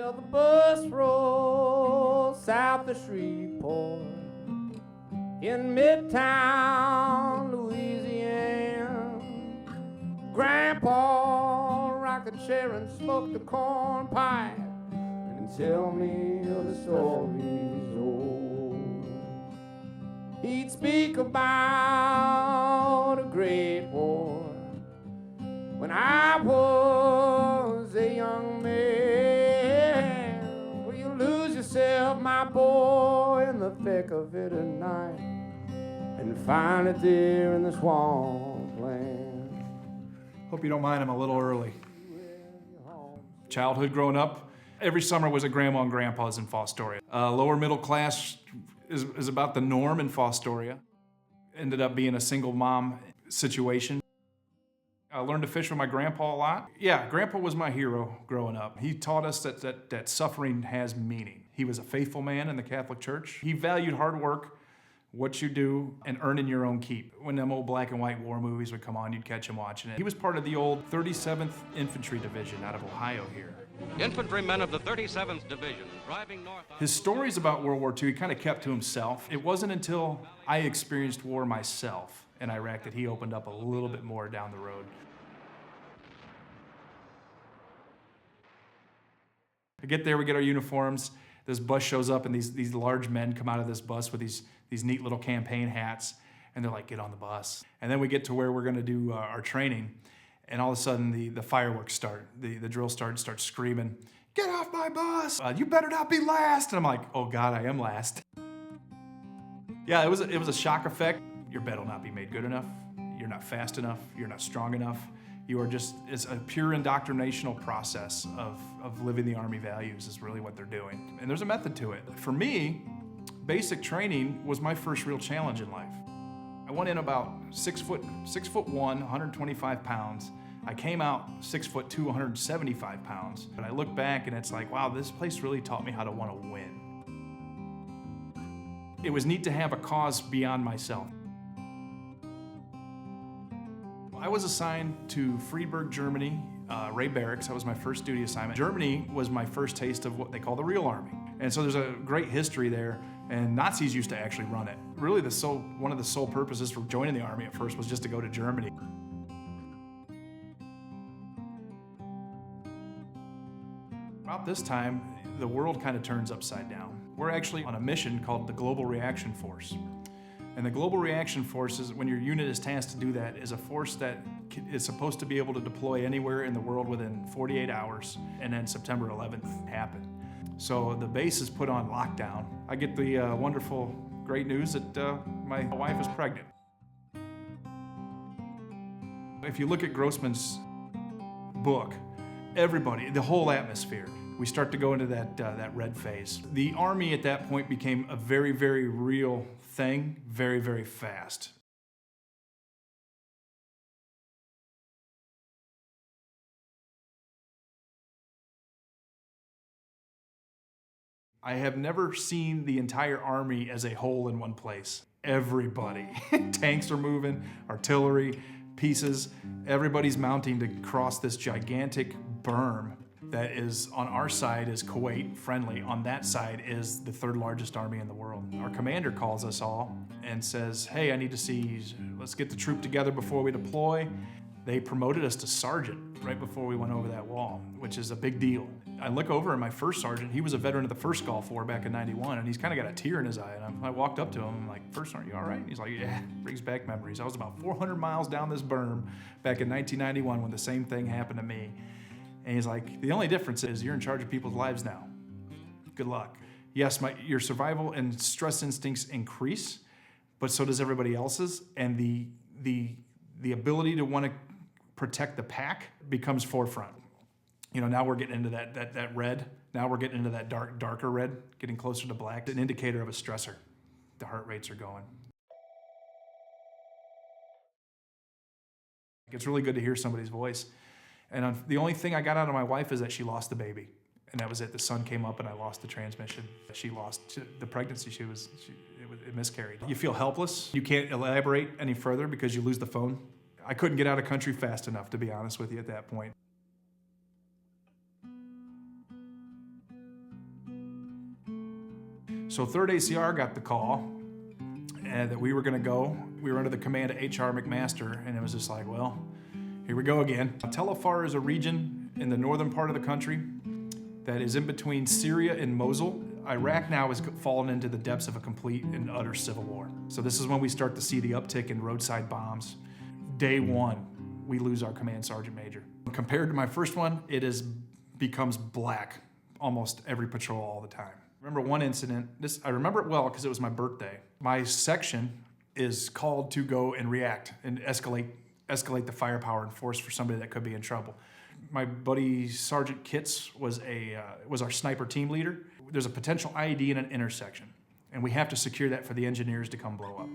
Well, the bus rolls south of Shreveport in Midtown, Louisiana. Grandpa rocked the chair and smoked the corn pipe and tell me of the stories old. He'd speak about a great war when I was a young man. Will you lose yourself, my boy, in the thick of it at night and find it there in the swampland? Hope you don't mind, I'm a little early. Childhood growing up, every summer was at Grandma and Grandpa's in Fostoria. Lower middle class is about the norm in Fostoria. Ended up being a single mom situation. I learned to fish with my grandpa a lot. Yeah, Grandpa was my hero growing up. He taught us that suffering has meaning. He was a faithful man in the Catholic Church. He valued hard work, what you do, and earning your own keep. When them old black and white war movies would come on, you'd catch him watching it. He was part of the old 37th Infantry Division out of Ohio here. Infantrymen of the 37th Division driving north. His stories about World War II, he kind of kept to himself. It wasn't until I experienced war myself in Iraq that he opened up a little bit more down the road. We get there, we get our uniforms. This bus shows up, and these large men come out of this bus with these neat little campaign hats, and they're like, get on the bus. And then we get to where we're gonna do our training, and all of a sudden the fireworks start. The drill starts screaming, get off my bus! You better not be last! And I'm like, oh God, I am last. Yeah, it was a shock effect. Your bed will not be made good enough. You're not fast enough. You're not strong enough. You are just, it's a pure indoctrinational process of living the Army values is really what they're doing. And there's a method to it. For me, basic training was my first real challenge in life. I went in about 6'1", 125 pounds. I came out 6'2", 175 pounds. But I look back and it's like, wow, this place really taught me how to want to win. It was neat to have a cause beyond myself. I was assigned to Friedberg, Germany, Ray Barracks. That was my first duty assignment. Germany was my first taste of what they call the real Army. And so there's a great history there, and Nazis used to actually run it. Really, one of the sole purposes for joining the Army at first was just to go to Germany. About this time, the world kind of turns upside down. We're actually on a mission called the Global Reaction Force. And the Global Reaction Force, when your unit is tasked to do that, is a force that is supposed to be able to deploy anywhere in the world within 48 hours, and then September 11th happened. So the base is put on lockdown. I get the wonderful, great news that my wife is pregnant. If you look at Grossman's book, everybody, the whole atmosphere, we start to go into that red phase. The Army at that point became a very, very real thing, very, very fast. I have never seen the entire Army as a whole in one place. Everybody. Tanks are moving, artillery, pieces. Everybody's mounting to cross this gigantic berm that is, on our side is Kuwait friendly. On that side is the third largest army in the world. Our commander calls us all and says, hey, I need to see, let's get the troop together before we deploy. They promoted us to sergeant right before we went over that wall, which is a big deal. I look over and my first sergeant, he was a veteran of the 1st Gulf War back in '91, and he's kind of got a tear in his eye. And I walked up to him, I'm like, First Sergeant, you all right? And he's like, yeah, brings back memories. I was about 400 miles down this berm back in 1991 when the same thing happened to me. And he's like, the only difference is you're in charge of people's lives now. Good luck. Yes, your survival and stress instincts increase, but so does everybody else's. And the ability to want to protect the pack becomes forefront. You know, now we're getting into that red. Now we're getting into that darker red, getting closer to black. An indicator of a stressor. The heart rates are going. It's really good to hear somebody's voice. And the only thing I got out of my wife is that she lost the baby. And that was it. The sun came up and I lost the transmission. She lost the pregnancy. It miscarried. You feel helpless. You can't elaborate any further because you lose the phone. I couldn't get out of country fast enough, to be honest with you, at that point. So 3rd ACR got the call that we were going to go. We were under the command of H.R. McMaster, and it was just like, well, here we go again. Tel Afar is a region in the northern part of the country that is in between Syria and Mosul. Iraq now has fallen into the depths of a complete and utter civil war. So this is when we start to see the uptick in roadside bombs. Day 1, we lose our command sergeant major. Compared to my first one, it becomes black almost every patrol all the time. I remember one incident, I remember it well because it was my birthday. My section is called to go and react and escalate the firepower and force for somebody that could be in trouble. My buddy Sergeant Kitts was our sniper team leader. There's a potential IED in an intersection, and we have to secure that for the engineers to come blow up.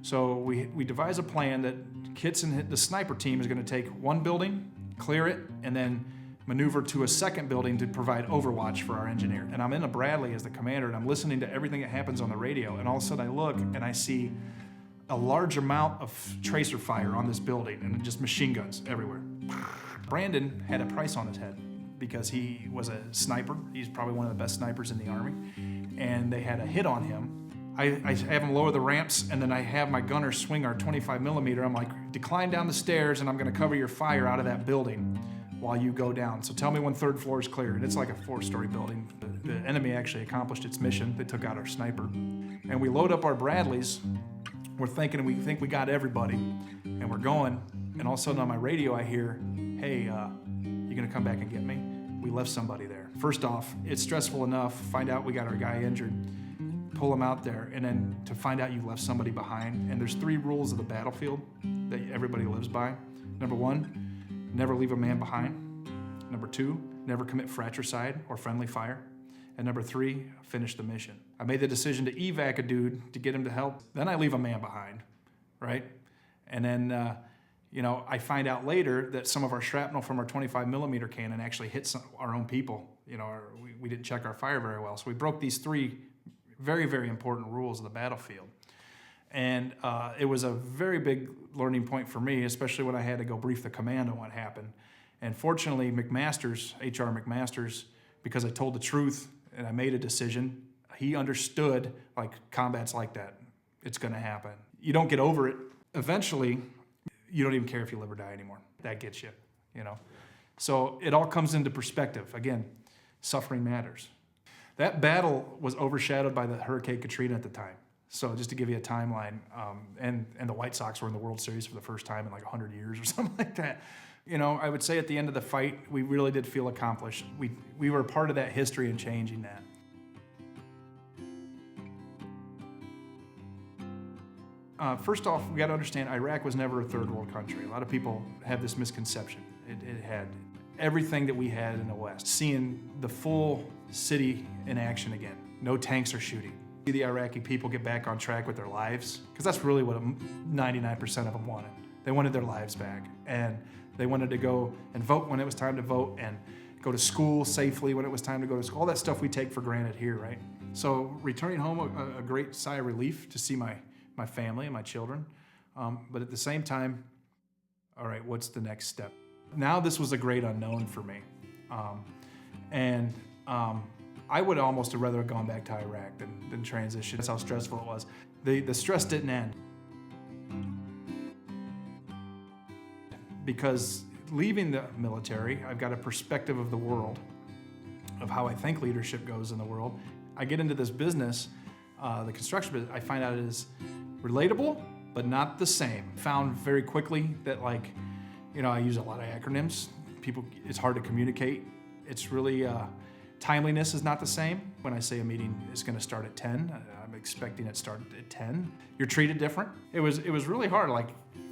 So we devise a plan that Kitts and the sniper team is going to take one building, clear it, and then maneuver to a second building to provide overwatch for our engineer. And I'm in a Bradley as the commander, and I'm listening to everything that happens on the radio, and all of a sudden I look and I see a large amount of tracer fire on this building and just machine guns everywhere. Brandon had a price on his head because he was a sniper. He's probably one of the best snipers in the Army, and they had a hit on him. I have him lower the ramps, and then I have my gunner swing our 25 millimeter. I'm like, decline down the stairs, and I'm gonna cover your fire out of that building while you go down. So tell me when 3rd floor is clear. And it's like a 4-story building. The enemy actually accomplished its mission. They took out our sniper. And we load up our Bradleys. We're thinking, we think we got everybody. And we're going, and all of a sudden on my radio I hear, hey, you gonna come back and get me? We left somebody there. First off, it's stressful enough, find out we got our guy injured, pull him out there, and then to find out you left somebody behind. And there's 3 rules of the battlefield that everybody lives by. Number 1, never leave a man behind. Number 2, never commit fratricide or friendly fire. And number 3, finish the mission. I made the decision to evac a dude to get him to help. Then I leave a man behind, right? And then, I find out later that some of our shrapnel from our 25 millimeter cannon actually hit our own people. We didn't check our fire very well. So we broke these 3 very, very important rules of the battlefield. And it was a very big learning point for me, especially when I had to go brief the command on what happened. And fortunately, H.R. McMaster's, because I told the truth and I made a decision, he understood, like, combat's like that. It's gonna happen. You don't get over it. Eventually, you don't even care if you live or die anymore. That gets you, So it all comes into perspective. Again, suffering matters. That battle was overshadowed by the Hurricane Katrina at the time. So just to give you a timeline, and the White Sox were in the World Series for the first time in like 100 years or something like that. I would say at the end of the fight, we really did feel accomplished. We were a part of that history and changing that. First off, we got to understand Iraq was never a third world country. A lot of people have this misconception. It had everything that we had in the West. Seeing the full city in action again. No tanks are shooting. See the Iraqi people get back on track with their lives, because that's really what 99% of them wanted. They wanted their lives back, and they wanted to go and vote when it was time to vote, and go to school safely when it was time to go to school. All that stuff we take for granted here, right? So returning home, a great sigh of relief to see my family and my children. But at the same time, all right, what's the next step? Now this was a great unknown for me. I would almost have rather have gone back to Iraq than transition. That's how stressful it was. The stress didn't end. Because leaving the military, I've got a perspective of the world, of how I think leadership goes in the world. I get into this business, the construction business, I find out it is relatable, but not the same. Found very quickly that, I use a lot of acronyms. It's hard to communicate. It's really, timeliness is not the same. When I say a meeting is gonna start at 10, I'm expecting it to start at 10. You're treated different. It was really hard,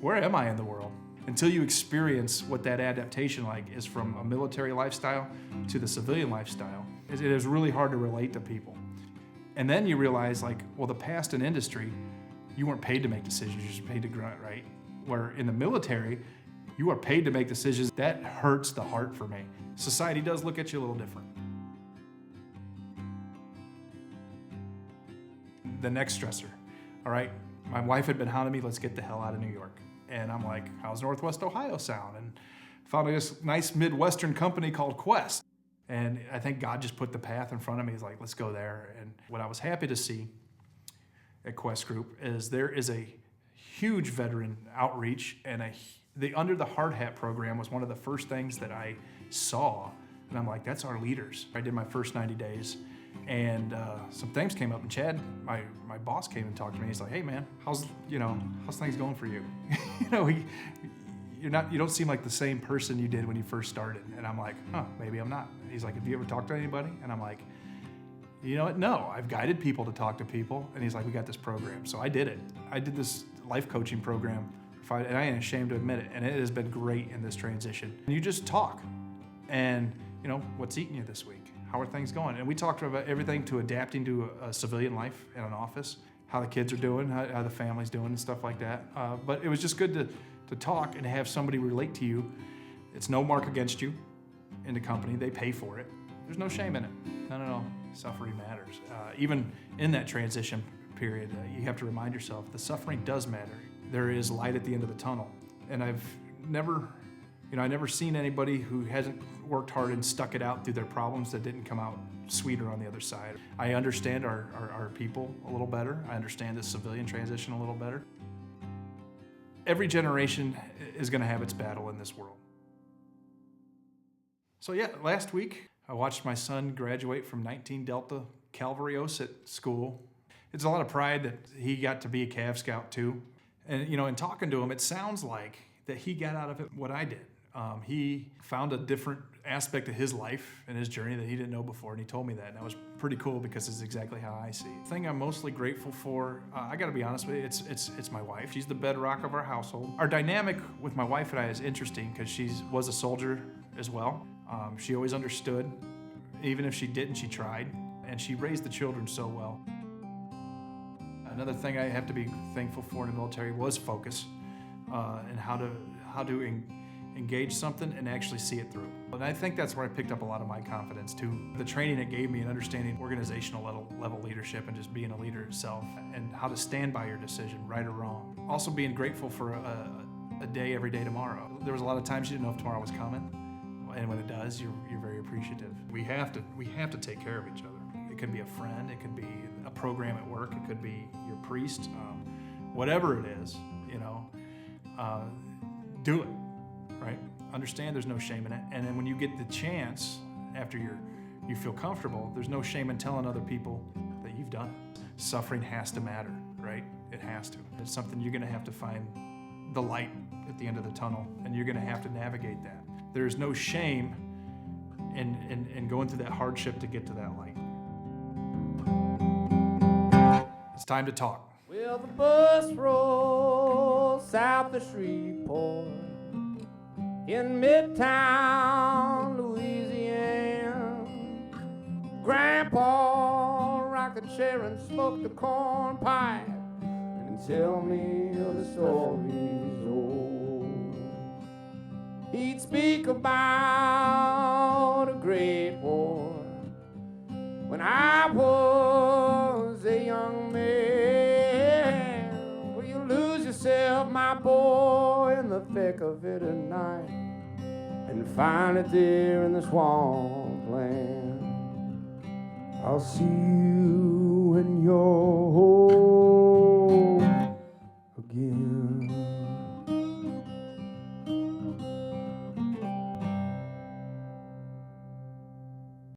where am I in the world? Until you experience what that adaptation is from a military lifestyle to the civilian lifestyle. It is really hard to relate to people. And then you realize, the past in industry, you weren't paid to make decisions, you're just paid to grunt, right? Where in the military, you are paid to make decisions. That hurts the heart for me. Society does look at you a little different. The next stressor, all right? My wife had been hounding me, let's get the hell out of New York. And I'm like, how's Northwest Ohio sound? And found this nice Midwestern company called Kwest. And I think God just put the path in front of me. He's like, let's go there. And what I was happy to see at Kwest Group is there is a huge veteran outreach, and the Under the Hard Hat program was one of the first things that I saw. And I'm like, that's our leaders. I did my first 90 days, and some things came up, and Chad, my boss, came and talked to me. He's like, hey man, how's things going for you? You don't seem like the same person you did when you first started. And I'm like, maybe I'm not. He's like, have you ever talked to anybody? And I'm like, you know what? No, I've guided people to talk to people. And he's like, we got this program. So I did it. I did this life coaching program, and I ain't ashamed to admit it. And it has been great in this transition. And you just talk, and what's eating you this week? How are things going? And we talked about everything to adapting to a civilian life in an office, how the kids are doing, how the family's doing, and stuff like that. But it was just good to talk and have somebody relate to you. It's no mark against you in the company. They pay for it. There's no shame in it. None at all. Suffering matters. Even in that transition period, you have to remind yourself the suffering does matter. There is light at the end of the tunnel. And I've never seen anybody who hasn't worked hard and stuck it out through their problems that didn't come out sweeter on the other side. I understand our people a little better. I understand this civilian transition a little better. Every generation is going to have its battle in this world. So yeah, last week I watched my son graduate from 19 Delta Cavalry School. It's a lot of pride that he got to be a Cav Scout too. And in talking to him, it sounds like that he got out of it what I did. He found a different aspect of his life and his journey that he didn't know before, and he told me that, and that was pretty cool because it's exactly how I see it. The thing I'm mostly grateful for, I gotta be honest with you, it's my wife. She's the bedrock of our household. Our dynamic with my wife and I is interesting because she was a soldier as well. She always understood. Even if she didn't, she tried, and she raised the children so well. Another thing I have to be thankful for in the military was focus, and how to engage something and actually see it through. And I think that's where I picked up a lot of my confidence too. The training it gave me in understanding organizational level leadership and just being a leader itself, and how to stand by your decision, right or wrong. Also being grateful for a day every day tomorrow. There was a lot of times you didn't know if tomorrow was coming, and when it does, you're very appreciative. We have to take care of each other. It could be a friend, it could be a program at work, it could be your priest, whatever it is, do it. Right? Understand there's no shame in it. And then when you get the chance, after you feel comfortable, there's no shame in telling other people that you've done it. Suffering has to matter, right? It has to. It's something you're gonna have to find the light at the end of the tunnel, and you're gonna have to navigate that. There's no shame in going through that hardship to get to that light. It's time to talk. Well, the bus rolls south of Shreveport in Midtown, Louisiana. Grandpa rocked the chair and smoked the corn pipe and tell me of the stories old. He'd speak about a great war when I was a young man. Will you lose yourself, my boy, in the thick of it at night, and find it there in the swampland? I'll see you